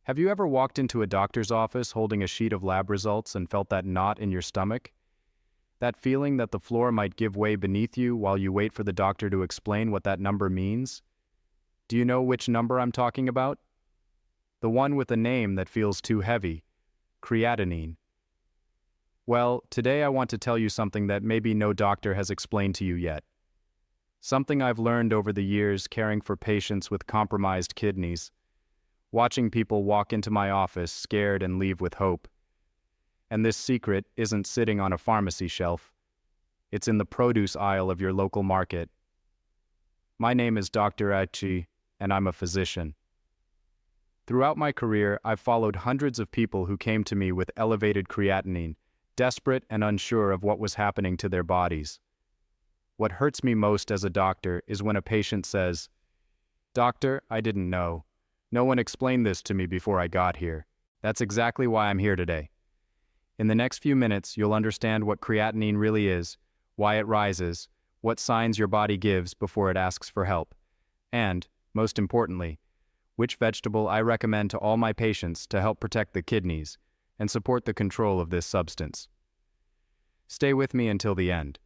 Have you ever walked into a doctor's office holding a sheet of lab results and felt that knot in your stomach? That feeling that the floor might give way beneath you while you wait for the doctor to explain what that number means? Do you know which number I'm talking about? The one with a name that feels too heavy: creatinine. Well, today I want to tell you something that maybe no doctor has explained to you yet. Something I've learned over the years caring for patients with compromised kidneys, watching people walk into my office scared and leave with hope. And this secret isn't sitting on a pharmacy shelf. It's in the produce aisle of your local market. My name is Dr. Achi, and I'm a physician. Throughout my career, I've followed hundreds of people who came to me with elevated creatinine, desperate and unsure of what was happening to their bodies. What hurts me most as a doctor is when a patient says, "Doctor, I didn't know. No one explained this to me before I got here." That's exactly why I'm here today. In the next few minutes, you'll understand what creatinine really is, why it rises, what signs your body gives before it asks for help, and, most importantly, which vegetable I recommend to all my patients to help protect the kidneys and support the control of this substance. Stay with me until the end,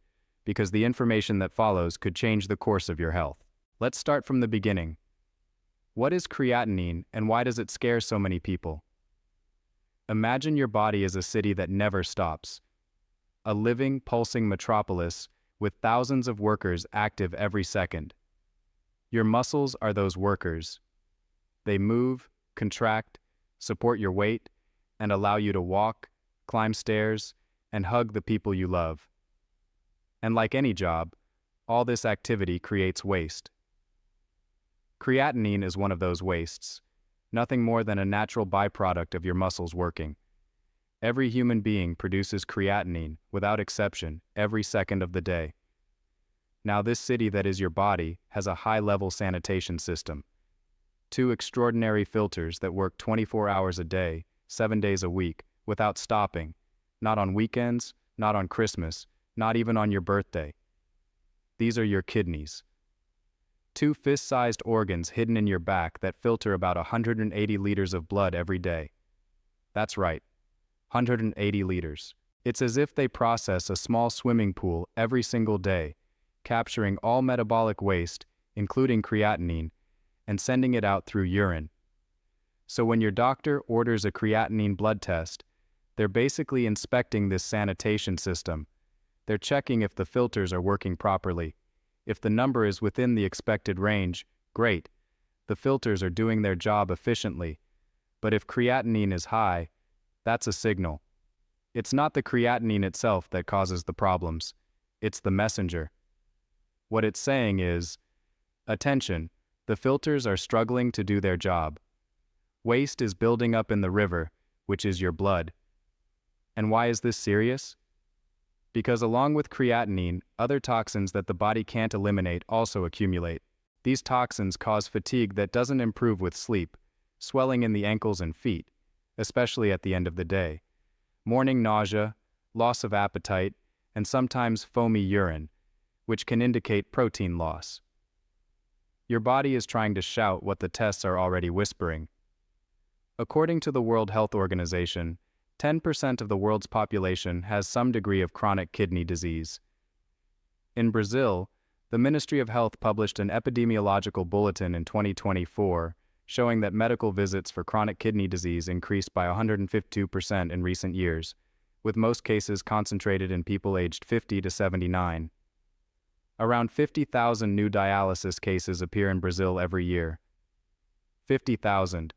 because the information that follows could change the course of your health. Let's start from the beginning. What is creatinine and why does it scare so many people? Imagine your body as a city that never stops. A living, pulsing metropolis with thousands of workers active every second. Your muscles are those workers. They move, contract, support your weight, and allow you to walk, climb stairs, and hug the people you love. And like any job, all this activity creates waste. Creatinine is one of those wastes, nothing more than a natural byproduct of your muscles working. Every human being produces creatinine, without exception, every second of the day. Now this city that is your body has a high-level sanitation system. 2 extraordinary filters that work 24 hours a day, 7 days a week, without stopping, not on weekends, not on Christmas, not even on your birthday. These are your kidneys. 2 fist-sized organs hidden in your back that filter about 180 liters of blood every day. That's right, 180 liters. It's as if they process a small swimming pool every single day, capturing all metabolic waste, including creatinine, and sending it out through urine. So when your doctor orders a creatinine blood test, they're basically inspecting this sanitation system. They're checking if the filters are working properly. If the number is within the expected range, great. The filters are doing their job efficiently. But if creatinine is high, that's a signal. It's not the creatinine itself that causes the problems. It's the messenger. What it's saying is, attention, the filters are struggling to do their job. Waste is building up in the river, which is your blood. And why is this serious? Because along with creatinine, other toxins that the body can't eliminate also accumulate. These toxins cause fatigue that doesn't improve with sleep, swelling in the ankles and feet, especially at the end of the day, morning nausea, loss of appetite, and sometimes foamy urine, which can indicate protein loss. Your body is trying to shout what the tests are already whispering. According to the World Health Organization, 10% of the world's population has some degree of chronic kidney disease. In Brazil, the Ministry of Health published an epidemiological bulletin in 2024 showing that medical visits for chronic kidney disease increased by 152% in recent years, with most cases concentrated in people aged 50 to 79. Around 50,000 new dialysis cases appear in Brazil every year. 50,000.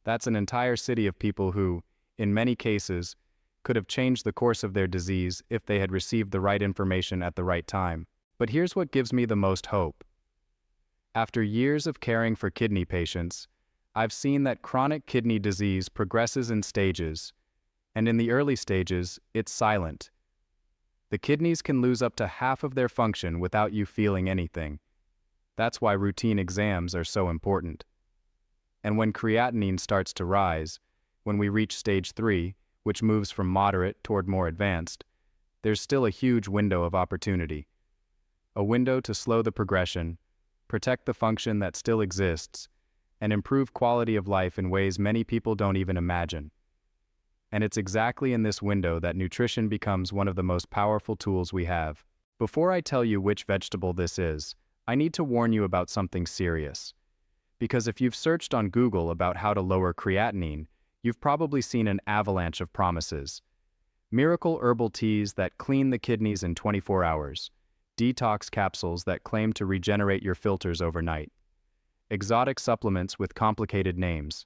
That's an entire city of people who, in many cases, could have changed the course of their disease if they had received the right information at the right time. But here's what gives me the most hope. After years of caring for kidney patients, I've seen that chronic kidney disease progresses in stages, and in the early stages, it's silent. The kidneys can lose up to half of their function without you feeling anything. That's why routine exams are so important. And when creatinine starts to rise, when we reach stage 3, which moves from moderate toward more advanced, there's still a huge window of opportunity. A window to slow the progression, protect the function that still exists, and improve quality of life in ways many people don't even imagine. And it's exactly in this window that nutrition becomes one of the most powerful tools we have. Before I tell you which vegetable this is, I need to warn you about something serious. Because if you've searched on Google about how to lower creatinine, you've probably seen an avalanche of promises. Miracle herbal teas that clean the kidneys in 24 hours. Detox capsules that claim to regenerate your filters overnight. Exotic supplements with complicated names.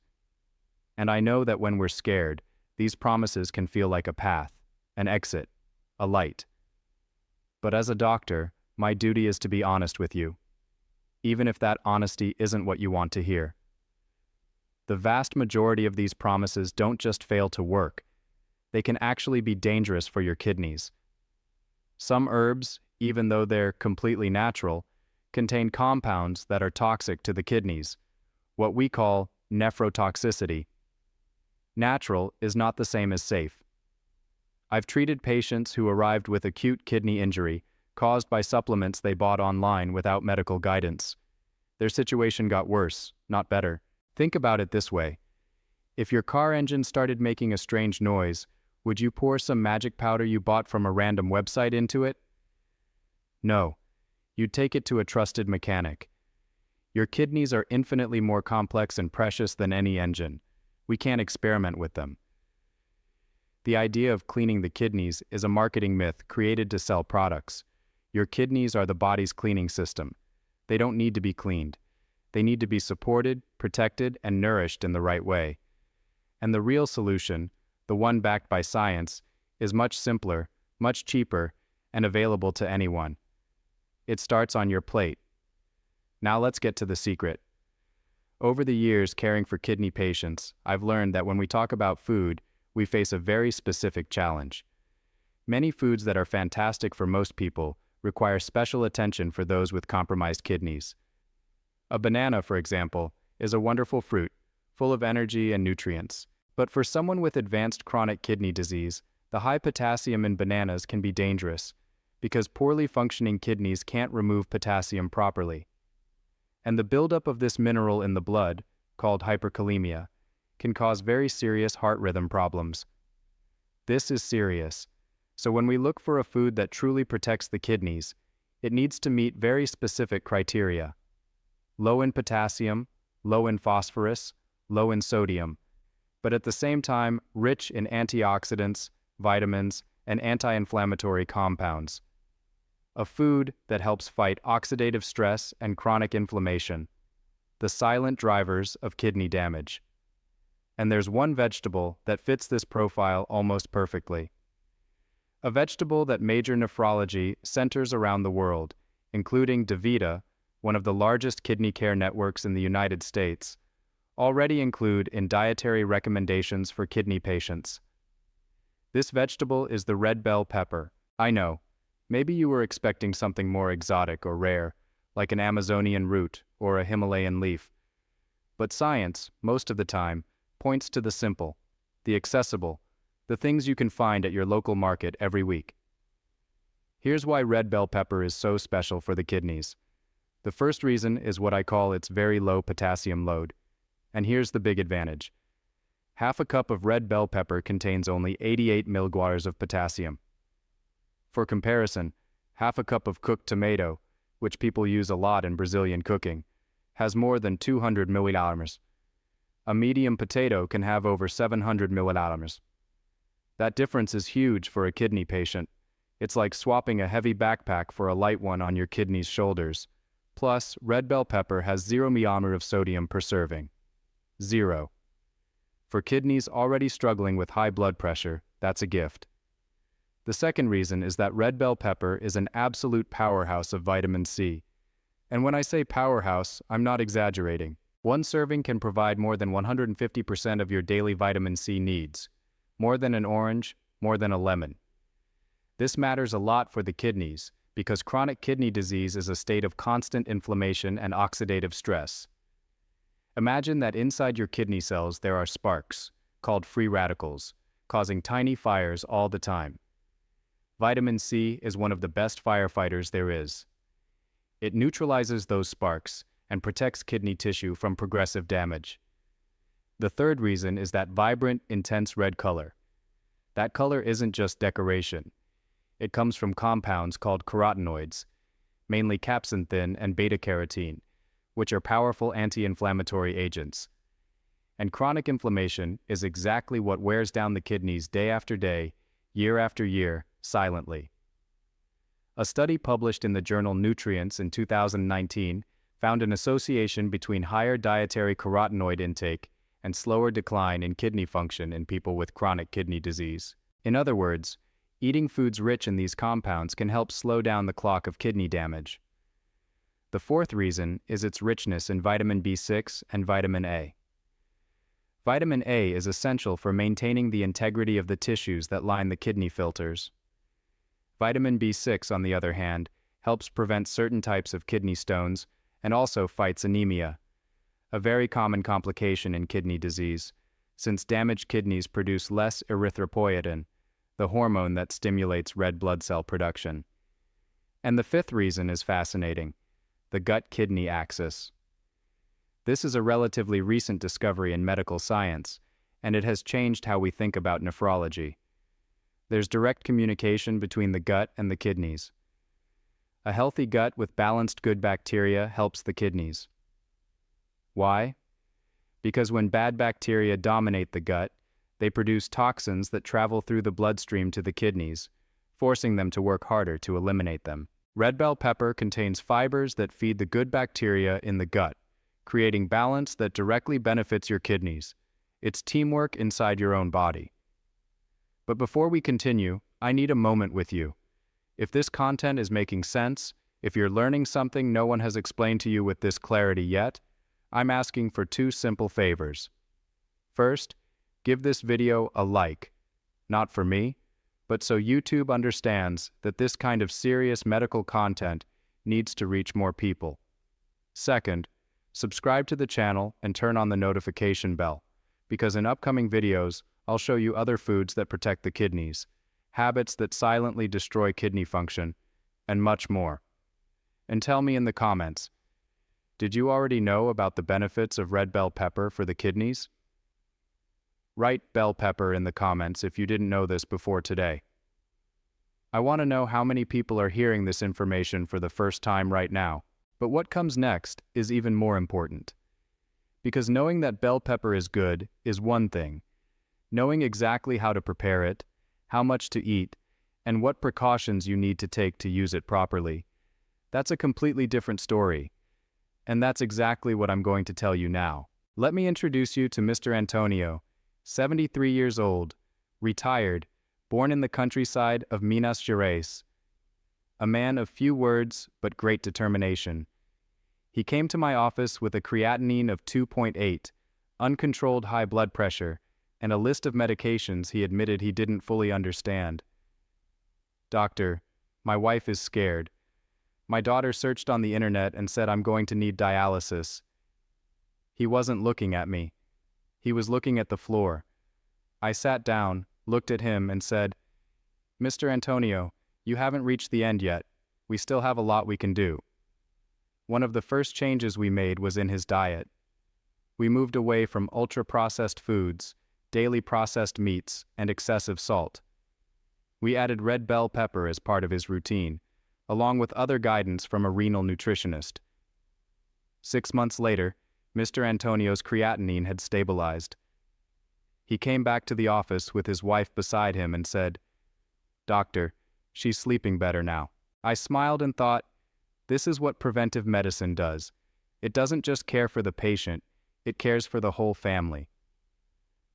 And I know that when we're scared, these promises can feel like a path, an exit, a light. But as a doctor, my duty is to be honest with you, even if that honesty isn't what you want to hear. The vast majority of these promises don't just fail to work, they can actually be dangerous for your kidneys. Some herbs, even though they're completely natural, contain compounds that are toxic to the kidneys, what we call nephrotoxicity. Natural is not the same as safe. I've treated patients who arrived with acute kidney injury caused by supplements they bought online without medical guidance. Their situation got worse, not better. Think about it this way. If your car engine started making a strange noise, would you pour some magic powder you bought from a random website into it? No. You'd take it to a trusted mechanic. Your kidneys are infinitely more complex and precious than any engine. We can't experiment with them. The idea of cleaning the kidneys is a marketing myth created to sell products. Your kidneys are the body's cleaning system. They don't need to be cleaned. They need to be supported, protected, and nourished in the right way. And the real solution, the one backed by science, is much simpler, much cheaper, and available to anyone. It starts on your plate. Now let's get to the secret. Over the years caring for kidney patients, I've learned that when we talk about food, we face a very specific challenge. Many foods that are fantastic for most people require special attention for those with compromised kidneys. A banana, for example, is a wonderful fruit, full of energy and nutrients. But for someone with advanced chronic kidney disease, the high potassium in bananas can be dangerous, because poorly functioning kidneys can't remove potassium properly. And the buildup of this mineral in the blood, called hyperkalemia, can cause very serious heart rhythm problems. This is serious. So when we look for a food that truly protects the kidneys, it needs to meet very specific criteria. Low in potassium, low in phosphorus, low in sodium, but at the same time rich in antioxidants, vitamins, and anti-inflammatory compounds. A food that helps fight oxidative stress and chronic inflammation, the silent drivers of kidney damage. And there's one vegetable that fits this profile almost perfectly. A vegetable that major nephrology centers around the world, including DaVita, one of the largest kidney care networks in the United States, already include in dietary recommendations for kidney patients. This vegetable is the red bell pepper. I know, maybe you were expecting something more exotic or rare, like an Amazonian root or a Himalayan leaf. But science, most of the time, points to the simple, the accessible, the things you can find at your local market every week. Here's why red bell pepper is so special for the kidneys. The first reason is what I call its very low potassium load. And here's the big advantage. Half a cup of red bell pepper contains only 88 milliliters of potassium. For comparison, half a cup of cooked tomato, which people use a lot in Brazilian cooking, has more than 200 milliliters. A medium potato can have over 700 milliliters. That difference is huge for a kidney patient. It's like swapping a heavy backpack for a light one on your kidney's shoulders. Plus, red bell pepper has 0 milliliters of sodium per serving. 0. For kidneys already struggling with high blood pressure, that's a gift. The second reason is that red bell pepper is an absolute powerhouse of vitamin C. And when I say powerhouse, I'm not exaggerating. One serving can provide more than 150% of your daily vitamin C needs. More than an orange, more than a lemon. This matters a lot for the kidneys, because chronic kidney disease is a state of constant inflammation and oxidative stress. Imagine that inside your kidney cells there are sparks, called free radicals, causing tiny fires all the time. Vitamin C is one of the best firefighters there is. It neutralizes those sparks, and protects kidney tissue from progressive damage. The third reason is that vibrant, intense red color. That color isn't just decoration. It comes from compounds called carotenoids, mainly capsanthin and beta-carotene, which are powerful anti-inflammatory agents. And chronic inflammation is exactly what wears down the kidneys day after day, year after year, silently. A study published in the journal Nutrients in 2019 found an association between higher dietary carotenoid intake and slower decline in kidney function in people with chronic kidney disease. In other words, eating foods rich in these compounds can help slow down the clock of kidney damage. The fourth reason is its richness in vitamin B6 and vitamin A. Vitamin A is essential for maintaining the integrity of the tissues that line the kidney filters. Vitamin B6, on the other hand, helps prevent certain types of kidney stones and also fights anemia, a very common complication in kidney disease, since damaged kidneys produce less erythropoietin, the hormone that stimulates red blood cell production. And the fifth reason is fascinating: the gut-kidney axis. This is a relatively recent discovery in medical science, and it has changed how we think about nephrology. There's direct communication between the gut and the kidneys. A healthy gut with balanced good bacteria helps the kidneys. Why? Because when bad bacteria dominate the gut, they produce toxins that travel through the bloodstream to the kidneys, forcing them to work harder to eliminate them. Red bell pepper contains fibers that feed the good bacteria in the gut, creating balance that directly benefits your kidneys. It's teamwork inside your own body. But before we continue, I need a moment with you. If this content is making sense, if you're learning something no one has explained to you with this clarity yet, I'm asking for two simple favors. First, give this video a like, not for me, but so YouTube understands that this kind of serious medical content needs to reach more people. Second, subscribe to the channel and turn on the notification bell, because in upcoming videos, I'll show you other foods that protect the kidneys, habits that silently destroy kidney function, and much more. And tell me in the comments, did you already know about the benefits of red bell pepper for the kidneys? Write bell pepper in the comments if you didn't know this before today. I want to know how many people are hearing this information for the first time right now. But what comes next is even more important. Because knowing that bell pepper is good is one thing. Knowing exactly how to prepare it, how much to eat, and what precautions you need to take to use it properly, that's a completely different story. And that's exactly what I'm going to tell you now. Let me introduce you to Mr. Antonio, 73 years old, retired, born in the countryside of Minas Gerais. A man of few words but great determination. He came to my office with a creatinine of 2.8, uncontrolled high blood pressure, and a list of medications he admitted he didn't fully understand. "Doctor, my wife is scared. My daughter searched on the internet and said I'm going to need dialysis." He wasn't looking at me. He was looking at the floor. I sat down, looked at him, and said, "Mr. Antonio, you haven't reached the end yet. We still have a lot we can do." One of the first changes we made was in his diet. We moved away from ultra-processed foods, daily processed meats, and excessive salt. We added red bell pepper as part of his routine, along with other guidance from a renal nutritionist. 6 months later, Mr. Antonio's creatinine had stabilized. He came back to the office with his wife beside him and said, "Doctor, she's sleeping better now." I smiled and thought, this is what preventive medicine does. It doesn't just care for the patient, it cares for the whole family.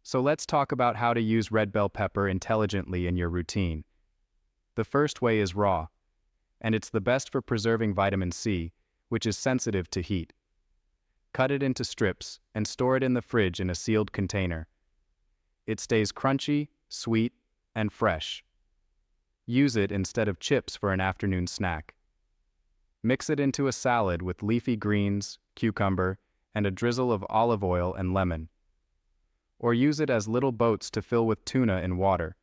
So let's talk about how to use red bell pepper intelligently in your routine. The first way is raw, and it's the best for preserving vitamin C, which is sensitive to heat. Cut it into strips and store it in the fridge in a sealed container. It stays crunchy, sweet, and fresh. Use it instead of chips for an afternoon snack. Mix it into a salad with leafy greens, cucumber, and a drizzle of olive oil and lemon. Or use it as little boats to fill with tuna in water,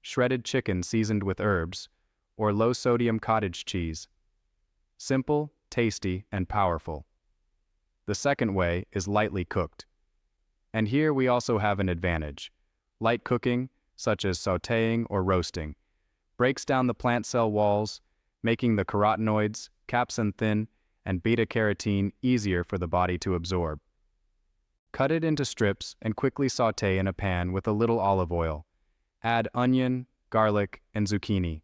shredded chicken seasoned with herbs, or low-sodium cottage cheese. Simple, tasty, and powerful. The second way is lightly cooked. And here we also have an advantage. Light cooking, such as sautéing or roasting, breaks down the plant cell walls, making the carotenoids, capsaicin thin, and beta-carotene easier for the body to absorb. Cut it into strips and quickly sauté in a pan with a little olive oil. Add onion, garlic, and zucchini.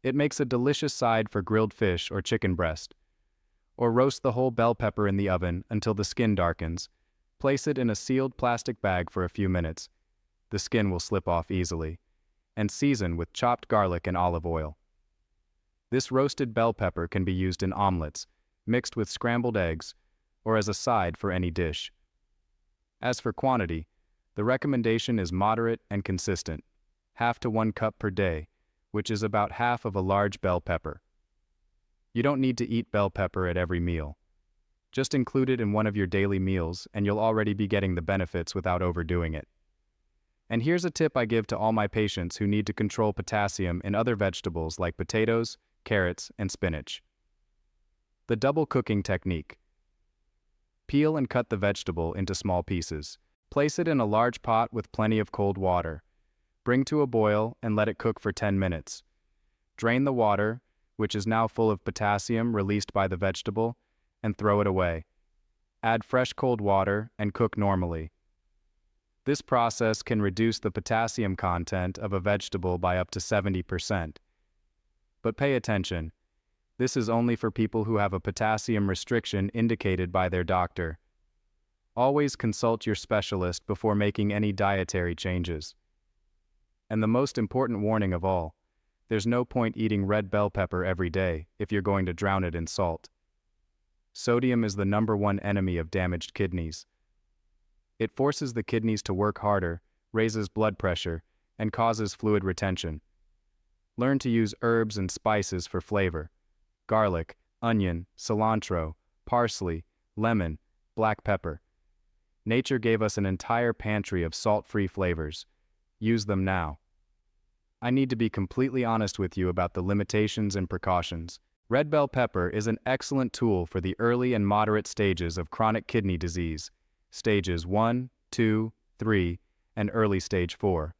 It makes a delicious side for grilled fish or chicken breast. Or roast the whole bell pepper in the oven until the skin darkens. Place it in a sealed plastic bag for a few minutes. The skin will slip off easily. And season with chopped garlic and olive oil. This roasted bell pepper can be used in omelets, mixed with scrambled eggs, or as a side for any dish. As for quantity, the recommendation is moderate and consistent, 1/2 to 1 cup per day, which is about half of a large bell pepper. You don't need to eat bell pepper at every meal. Just include it in one of your daily meals and you'll already be getting the benefits without overdoing it. And here's a tip I give to all my patients who need to control potassium in other vegetables like potatoes, carrots, and spinach. The double cooking technique. Peel and cut the vegetable into small pieces. Place it in a large pot with plenty of cold water. Bring to a boil and let it cook for 10 minutes. Drain the water, which is now full of potassium released by the vegetable, and throw it away. Add fresh cold water and cook normally. This process can reduce the potassium content of a vegetable by up to 70%. But pay attention. This is only for people who have a potassium restriction indicated by their doctor. Always consult your specialist before making any dietary changes. And the most important warning of all, there's no point eating red bell pepper every day if you're going to drown it in salt. Sodium is the #1 enemy of damaged kidneys. It forces the kidneys to work harder, raises blood pressure, and causes fluid retention. Learn to use herbs and spices for flavor. Garlic, onion, cilantro, parsley, lemon, black pepper. Nature gave us an entire pantry of salt-free flavors. Use them now. I need to be completely honest with you about the limitations and precautions. Red bell pepper is an excellent tool for the early and moderate stages of chronic kidney disease, stages 1, 2, 3, and early stage 4.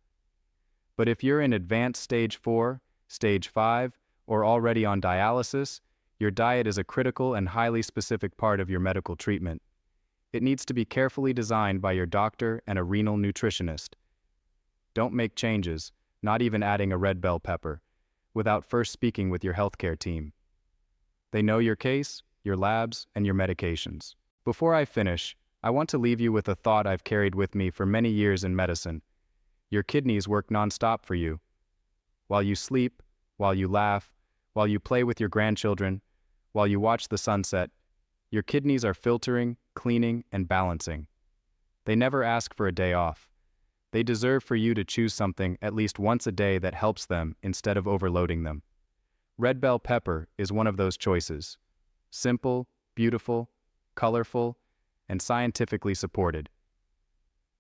But if you're in advanced stage 4, stage 5, or already on dialysis, your diet is a critical and highly specific part of your medical treatment. It needs to be carefully designed by your doctor and a renal nutritionist. Don't make changes, not even adding a red bell pepper, without first speaking with your healthcare team. They know your case, your labs, and your medications. Before I finish, I want to leave you with a thought I've carried with me for many years in medicine. Your kidneys work nonstop for you. While you sleep, while you laugh, while you play with your grandchildren, while you watch the sunset, your kidneys are filtering, cleaning, and balancing. They never ask for a day off. They deserve for you to choose something at least once a day that helps them instead of overloading them. Red bell pepper is one of those choices. Simple, beautiful, colorful, and scientifically supported.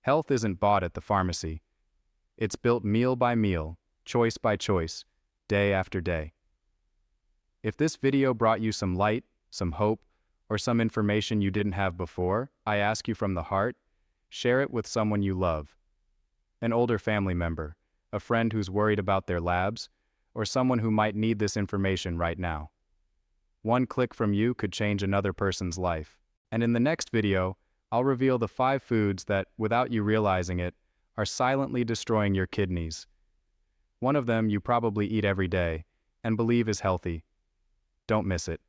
Health isn't bought at the pharmacy. It's built meal by meal, choice by choice, day after day. If this video brought you some light, some hope, or some information you didn't have before, I ask you from the heart, share it with someone you love. An older family member, a friend who's worried about their labs, or someone who might need this information right now. One click from you could change another person's life. And in the next video, I'll reveal the 5 foods that, without you realizing it, are silently destroying your kidneys. One of them you probably eat every day and believe is healthy. Don't miss it.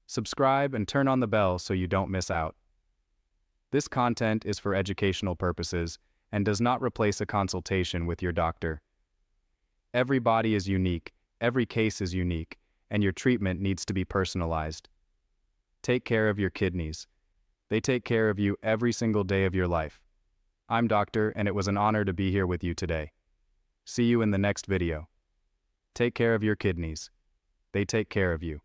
Subscribe and turn on the bell so you don't miss out. This content is for educational purposes and does not replace a consultation with your doctor. Every body is unique, every case is unique, and your treatment needs to be personalized. Take care of your kidneys. They take care of you every single day of your life. I'm Doctor, and it was an honor to be here with you today. See you in the next video. Take care of your kidneys. They take care of you.